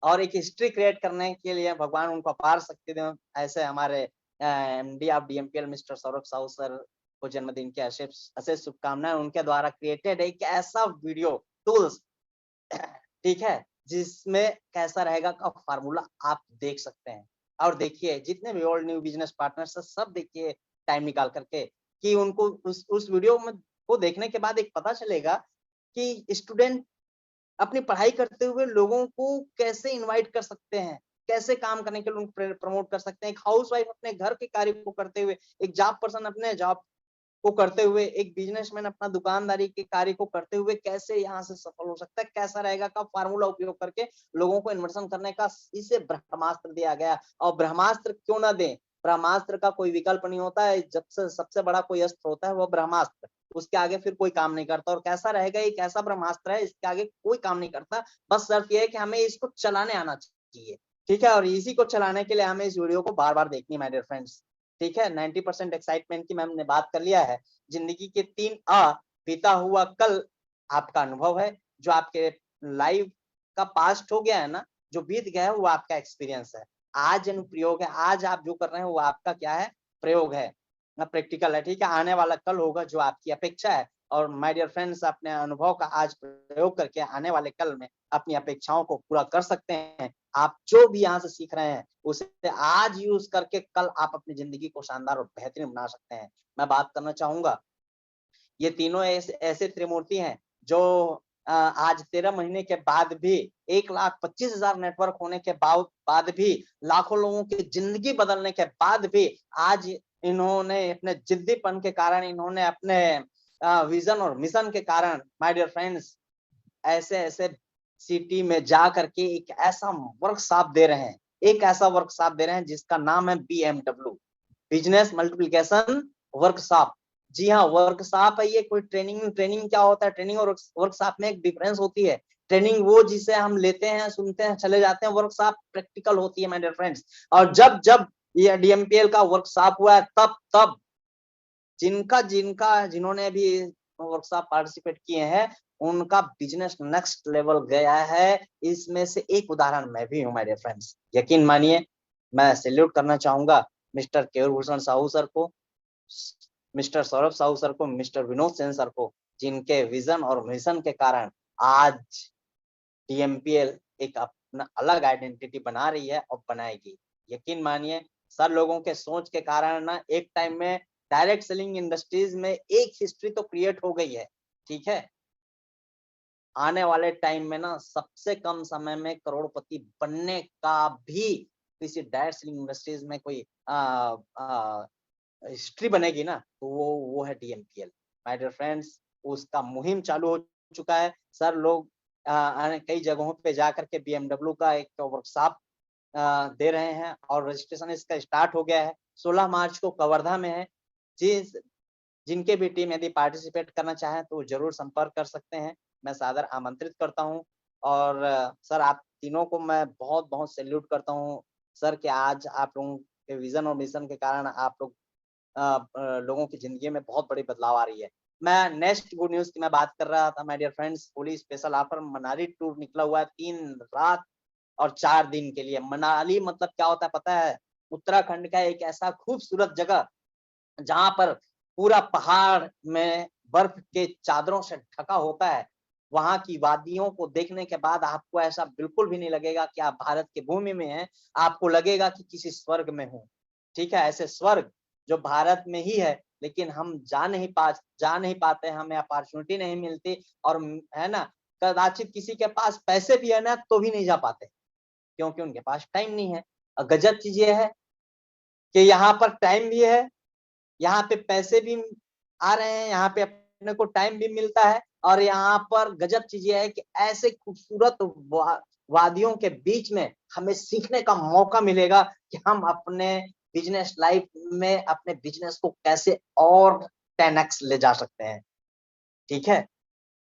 और एक हिस्ट्री क्रिएट करने के लिए भगवान उनको अपार शक्ति दें। ऐसे हमारे MD of DMPL mister Saurabh Sahu sir को जन्मदिन की अशेष शुभकामनाएं। उनके द्वारा क्रिएटेड एक ऐसा वीडियो टूल्स, ठीक है, जिसमें कैसा रहेगा का फार्मूला आप देख सकते हैं। और देखिए जितने भी ओल्ड न्यू बिजनेस पार्टनर्स सब देखिए टाइम निकाल करके, कि उनको उस वीडियो में को देखने के बाद एक पता चलेगा कि स्टूडेंट अपनी पढ़ाई करते हुए लोगों को कैसे इनवाइट कर सकते हैं, कैसे काम करने के लिए उनको प्रमोट कर सकते हैं। एक हाउसवाइफ अपने घर के कार्य को करते हुए, एक जॉब पर्सन अपने जॉब को करते हुए, एक बिजनेसमैन अपना दुकानदारी के कार्य को करते हुए कैसे यहाँ से सफल हो सकता है, कैसा रहेगा का फार्मूला उपयोग करके लोगों को इन्वर्सन करने का इसे ब्रह्मास्त्र दिया गया। और ब्रह्मास्त्र क्यों ना दें, ब्रह्मास्त्र का कोई विकल्प नहीं होता है। जब से सबसे बड़ा कोई अस्त्र होता है वो ब्रह्मास्त्र, उसके आगे फिर कोई काम नहीं करता। और कैसा रहेगा, एक ऐसा ब्रह्मास्त्र है इसके आगे कोई काम नहीं करता। बस शर्त यह है कि हमें इसको चलाने आना चाहिए, ठीक है। और इसी को चलाने के लिए हमें इस वीडियो को बार बार देखनी, माय डियर फ्रेंड्स, ठीक है। 90% एक्साइटमेंट की हमने बात कर लिया है। जिंदगी के 3 बीता हुआ कल आपका अनुभव है। जो आपके लाइफ का पास्ट हो गया है ना, जो बीत गया है वो आपका एक्सपीरियंस है। आज अनुप्रयोग है, आज आप जो कर रहे हैं वो आपका क्या है, प्रयोग है, प्रैक्टिकल है, ठीक है। आने वाला कल होगा जो आपकी अपेक्षा है। और माय डियर फ्रेंड्स, अपने अनुभव का आज प्रयोग करके आने वाले कल में अपनी अपेक्षाओं को पूरा कर सकते हैं। आप जो भी यहाँ से सीख रहे हैं उसे आज यूज करके कल आप अपनी जिंदगी को शानदार और बेहतरीन बना सकते हैं। मैं बात करना चाहूंगा, ये तीनों ऐसे त्रिमूर्ति हैं जो आज 13 महीने के बाद भी 1,25,000 नेटवर्क होने के बाद भी, लाखों लोगों की जिंदगी बदलने के बाद भी, आज इन्होंने अपने जिद्दीपन के कारण, इन्होंने अपने विजन और मिशन के कारण, माय डियर फ्रेंड्स, ऐसे ऐसे सिटी में जा करके एक ऐसा वर्कशॉप दे रहे हैं, एक ऐसा वर्कशॉप दे रहे हैं जिसका नाम है बीएमडब्ल्यू, बिजनेस मल्टीप्लिकेशन वर्कशॉप। जी हाँ, वर्कशॉप है ये, कोई ट्रेनिंग क्या होता है, ट्रेनिंग और वर्कशॉप में एक डिफरेंस होती है। ट्रेनिंग वो जिसे हम लेते हैं, सुनते हैं, चले जाते हैं। वर्कशॉप प्रैक्टिकल होती है माय डियर फ्रेंड्स। और जब जब ये डीएमपीएल का वर्कशॉप हुआ है, तब तब जिन्होंने भी वर्कशॉप पार्टिसिपेट किए हैं, उनका बिजनेस नेक्स्ट लेवल गया है। इसमें से एक उदाहरण मैं भी हूँ माय डियर फ्रेंड्स। यकीन मानिए, मैं सैल्यूट करना चाहूंगा मिस्टर केयूर भूषण साहू सर को, मिस्टर सौरभ साहू सर को, मिस्टर विनोद सेन सर को, जिनके विजन और मिशन के कारण आज डीएमपीएल एक अपना अलग आइडेंटिटी बना रही है और बनाएगी। यकीन मानिए, सर लोगों के सोच के कारण ना एक टाइम में डायरेक्ट सेलिंग इंडस्ट्रीज में एक हिस्ट्री तो क्रिएट हो गई है, ठीक है। आने वाले टाइम में ना सबसे कम समय में करोड़पति बनने का भी किसी डायरेक्ट सेलिंग इंडस्ट्रीज में कोई हिस्ट्री बनेगी ना, तो वो है डीएमपीएल माय डियर फ्रेंड्स। उसका मुहिम चालू हो चुका है। सर लोग कई जगहों पे जाकर के बीएमडब्ल्यू का एक वर्कशॉप दे रहे हैं और रजिस्ट्रेशन इसका स्टार्ट हो गया है। 16 मार्च को कवर्धा में है। जिनके भी टीम यदि पार्टिसिपेट करना चाहें तो जरूर संपर्क कर सकते हैं। मैं सादर आमंत्रित करता हूं। और सर आप तीनों को मैं बहुत बहुत सैल्यूट करता हूं सर, कि आज आप लोगों के विजन और मिशन के कारण आप लोग लोगों की जिंदगी में बहुत बड़ी बदलाव आ रही है। मैं नेक्स्ट गुड न्यूज की मैं बात कर रहा था my dear friends. Holi special offer Manali tour निकला हुआ है 3 रात और 4 दिन के लिए। मनाली मतलब क्या होता है पता है? उत्तराखंड का एक ऐसा खूबसूरत जगह जहां पर पूरा पहाड़ में बर्फ के चादरों से ढका होता है। वहां की वादियों को देखने के बाद आपको ऐसा बिल्कुल भी नहीं लगेगा कि आप भारत की भूमि में हैं, आपको लगेगा कि किसी स्वर्ग में हो, ठीक है। ऐसे स्वर्ग जो भारत में ही है, लेकिन हम जा नहीं पाते, हमें अपॉर्चुनिटी नहीं मिलती। और है ना, कदाचित किसी के पास पैसे भी है ना तो भी नहीं जा पाते, क्योंकि उनके पास टाइम नहीं है। और गजब चीज ये है कि यहाँ पर टाइम भी है, यहाँ पे पैसे भी आ रहे हैं, यहाँ पे अपने को टाइम भी मिलता है। और यहाँ पर गजब चीज ये है कि ऐसे खूबसूरत वादियों के बीच में हमें सीखने का मौका मिलेगा कि हम अपने बिजनेस लाइफ में अपने बिजनेस को कैसे और 10x ले जा सकते हैं। ठीक है,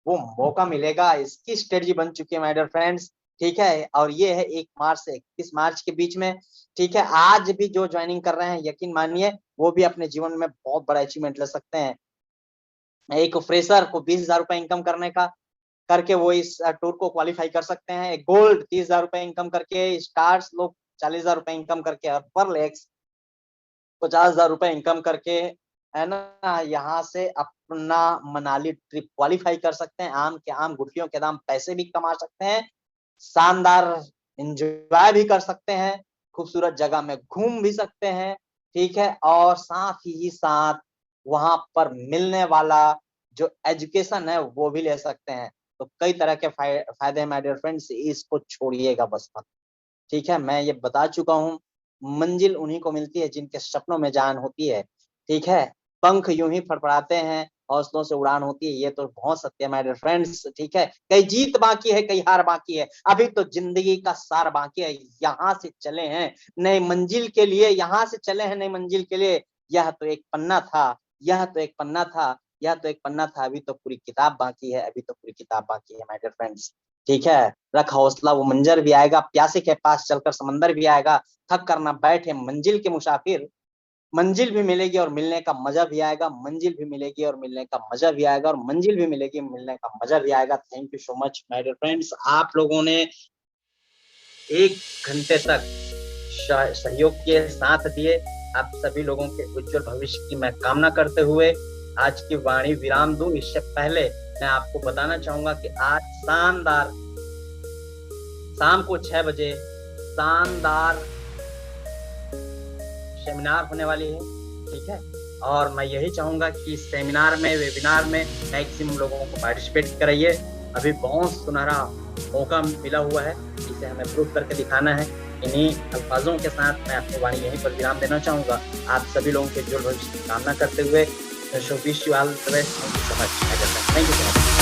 वो मौका मिलेगा, इसकी स्ट्रेटजी बन चुकी है माय डियर फ्रेंड्स। ठीक है, और ये है 1 मार्च से 31 मार्च के बीच में। ठीक है, आज भी जो ज्वाइनिंग कर रहे हैं यकीन मानिए वो भी अपने जीवन में बहुत बड़ा अचीवमेंट ले सकते हैं। एक फ्रेशर को 20,000 रुपए इनकम करके वो इस टूर को क्वालिफाई कर सकते हैं। गोल्ड 30,000 रुपए इनकम करके, स्टार्स लोग 40,000 रुपए इनकम करके, और पर लेक्स 50,000 रुपए इनकम करके, है ना, यहाँ से अपना मनाली ट्रिप क्वालिफाई कर सकते हैं। आम के आम गुठलियों के दाम पैसे भी कमा सकते हैं, शानदार एंजॉय भी कर सकते हैं, खूबसूरत जगह में घूम भी सकते हैं। ठीक है, और साथ ही साथ वहां पर मिलने वाला जो एजुकेशन है वो भी ले सकते हैं। तो कई तरह के फायदे माय डियर फ्रेंड्स, इसको छोड़िएगा बस मत। ठीक है, मैं ये बता चुका हूँ, मंजिल उन्हीं को मिलती है जिनके सपनों में जान होती है। ठीक है, पंख यूं ही फड़फड़ाते हैं, हौसलों से उड़ान होती है, ये तो बहुत सत्य है माय डियर फ्रेंड्स। ठीक है, कई जीत बाकी है, कई हार बाकी है, अभी तो जिंदगी का सार बाकी है। यहाँ से चले हैं नई मंजिल के लिए, यहाँ से चले हैं नई मंजिल के लिए। यह तो एक पन्ना था, यह तो एक पन्ना था, यह तो एक पन्ना था, अभी तो पूरी किताब बाकी है, अभी तो पूरी किताब बाकी है माय डियर फ्रेंड्स। ठीक है, रख हौसला, वो मंजर भी आएगा, प्यासे के पास चलकर समंदर भी आएगा, थक कर ना बैठे मंजिल के मुसाफिर, मंजिल भी मिलेगी और मिलने का मजा भी आएगा, मंजिल भी मिलेगी और मिलने का मजा भी आएगा, और मंजिल भी मिलेगी, मिलने का मजा भी आएगा। Thank you so much my dear friends, आप लोगों ने 1 घंटे तक सहयोग के साथ दिए। आप सभी लोगों के उज्जवल भविष्य की मैं कामना करते हुए आज की वाणी विराम दूं। इससे पहले मैं आपको बताना चाहूंगा कि आज शानदार शाम को 6 बजे शानदार सेमिनार होने वाली है। ठीक है, और मैं यही चाहूंगा कि सेमिनार में, वेबिनार में मैक्सिमम लोगों को पार्टिसिपेट कराइए। अभी बहुत सुनहरा मौका मिला हुआ है, इसे हमें प्रूव करके दिखाना है। इन्हीं अल्फाजों के साथ मैं अपनी वाणी यहीं पर विराम देना चाहूंगा। आप सभी लोगों के उज्जवल भविष्य की कामना करते हुए wish you all the best. Thank you so much.